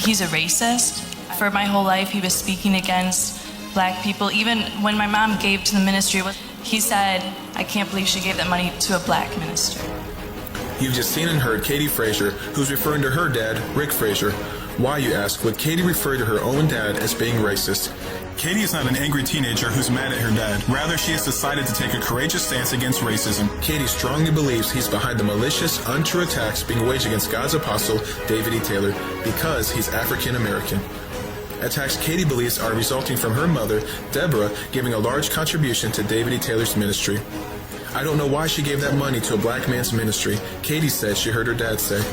he's a racist. For my whole life, he was speaking against black people. Even when my mom gave to the ministry, he said, I can't believe she gave that money to a black minister. You've just seen and heard Katie Frazier, who's referring to her dad, Rick Frazier. Why, you ask, would Katie refer to her own dad as being racist? Katie is not an angry teenager who's mad at her dad. Rather, she has decided to take a courageous stance against racism. Katie strongly believes he's behind the malicious, untrue attacks being waged against God's apostle, David E. Taylor, because he's African American. Attacks Katie believes are resulting from her mother, Deborah, giving a large contribution to David E. Taylor's ministry. I don't know why she gave that money to a black man's ministry, Katie said she heard her dad say.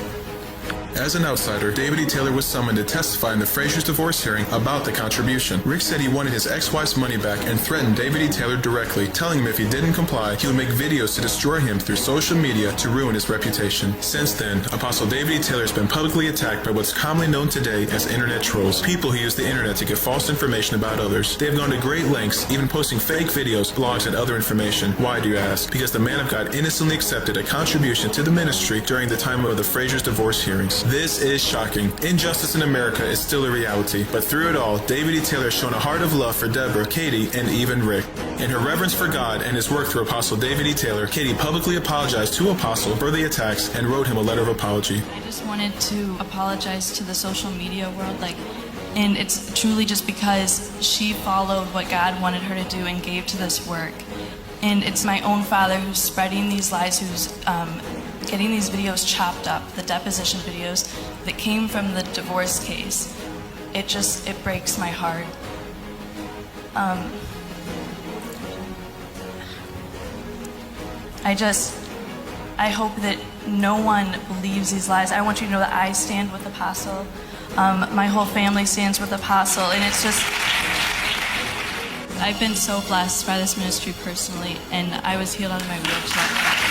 As an outsider, David E. Taylor was summoned to testify in the Frazier's divorce hearing about the contribution. Rick said he wanted his ex-wife's money back and threatened David E. Taylor directly, telling him if he didn't comply, he would make videos to destroy him through social media to ruin his reputation. Since then, Apostle David E. Taylor has been publicly attacked by what's commonly known today as internet trolls, people who use the internet to give false information about others. They have gone to great lengths, even posting fake videos, blogs, and other information. Why, do you ask? Because the man of God innocently accepted a contribution to the ministry during the time of the Frazier's divorce hearings. This is shocking. Injustice in America is still a reality, but through it all, David E. Taylor has shown a heart of love for Deborah, Katie, and even Rick. In her reverence for God and his work through Apostle David E. Taylor, Katie publicly apologized to Apostle for the attacks and wrote him a letter of apology. I just wanted to apologize to the social media world, and it's truly just because she followed what God wanted her to do and gave to this work. And it's my own father who's spreading these lies, who's getting these videos chopped up, the deposition videos that came from the divorce case. It breaks my heart. I hope that no one believes these lies. I want you to know that I stand with Apostle. My whole family stands with Apostle, and it's just, I've been so blessed by this ministry personally, and I was healed out of my wheelchair.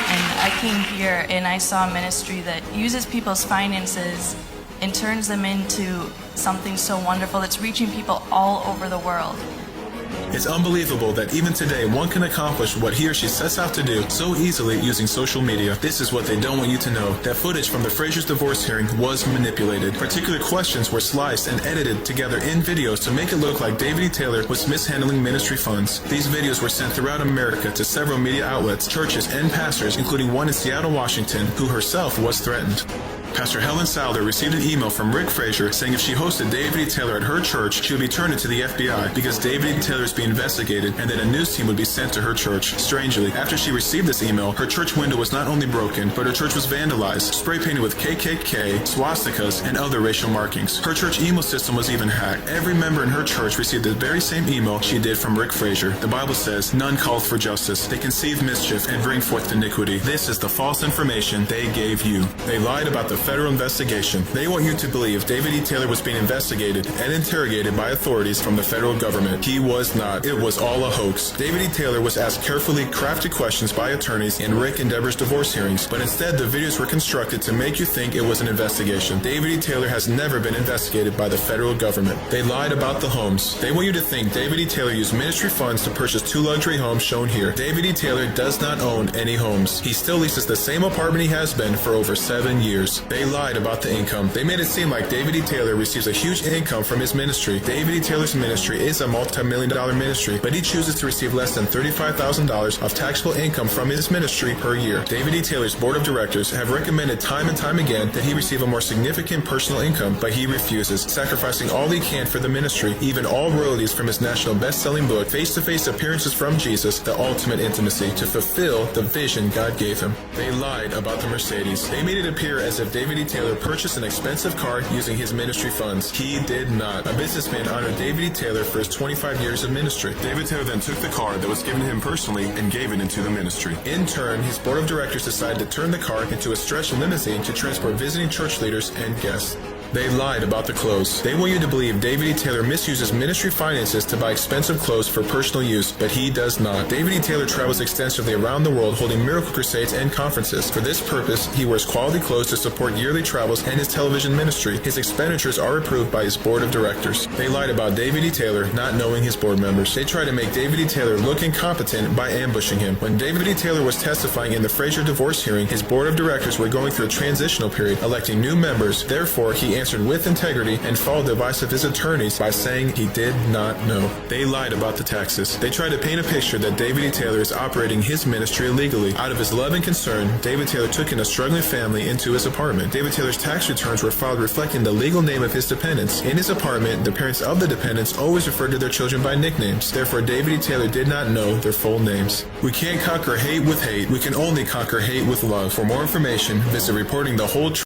And I came here and I saw a ministry that uses people's finances and turns them into something so wonderful that's reaching people all over the world. It's unbelievable that even today one can accomplish what he or she sets out to do so easily using social media. This is what they don't want you to know. That footage from the Frazier's divorce hearing was manipulated. Particular questions were sliced and edited together in videos to make it look like David E. Taylor was mishandling ministry funds. These videos were sent throughout America to several media outlets, churches, and pastors, including one in Seattle, Washington, who herself was threatened. Pastor Helen Salder received an email from Rick Frazier saying if she hosted David E. Taylor at her church, she would be turned into the FBI because David E. Taylor is being investigated, and that a news team would be sent to her church. Strangely, after she received this email, her church window was not only broken, but her church was vandalized, spray painted with KKK, swastikas, and other racial markings. Her church email system was even hacked. Every member in her church received the very same email she did from Rick Frazier. The Bible says, none called for justice. They conceive mischief and bring forth iniquity. This is the false information they gave you. They lied about the federal investigation. They want you to believe David E. Taylor was being investigated and interrogated by authorities from the federal government. He was not. It was all a hoax. David E. Taylor was asked carefully crafted questions by attorneys in Rick and Deborah's divorce hearings, but instead the videos were constructed to make you think it was an investigation. David E. Taylor has never been investigated by the federal government. They lied about the homes. They want you to think David E. Taylor used ministry funds to purchase 2 luxury homes shown here. David E. Taylor does not own any homes. He still leases the same apartment he has been for over 7 years. They lied about the income. They made it seem like David E. Taylor receives a huge income from his ministry. David E. Taylor's ministry is a multi-million-dollar ministry, but he chooses to receive less than $35,000 of taxable income from his ministry per year. David E. Taylor's board of directors have recommended time and time again that he receive a more significant personal income, but he refuses, sacrificing all he can for the ministry, even all royalties from his national best-selling book, Face-to-Face Appearances from Jesus, The Ultimate Intimacy, to fulfill the vision God gave him. They lied about the Mercedes. They made it appear as if David E. Taylor purchased an expensive car using his ministry funds. He did not. A businessman honored David E. Taylor for his 25 years of ministry. David Taylor then took the car that was given to him personally and gave it into the ministry. In turn, his board of directors decided to turn the car into a stretch limousine to transport visiting church leaders and guests. They lied about the clothes. They want you to believe David E. Taylor misuses ministry finances to buy expensive clothes for personal use, but he does not. David E. Taylor travels extensively around the world holding miracle crusades and conferences. For this purpose, he wears quality clothes to support yearly travels and his television ministry. His expenditures are approved by his board of directors. They lied about David E. Taylor, not knowing his board members. They tried to make David E. Taylor look incompetent by ambushing him. When David E. Taylor was testifying in the Frazier divorce hearing, his board of directors were going through a transitional period, electing new members. Therefore, he answered with integrity and followed the advice of his attorneys by saying he did not know. They lied about the taxes. They tried to paint a picture that David E. Taylor is operating his ministry illegally. Out of his love and concern, David Taylor took in a struggling family into his apartment. David Taylor's tax returns were filed reflecting the legal name of his dependents. In his apartment, the parents of the dependents always referred to their children by nicknames. Therefore, David E. Taylor did not know their full names. We can't conquer hate with hate. We can only conquer hate with love. For more information, visit Reporting the Whole Truth.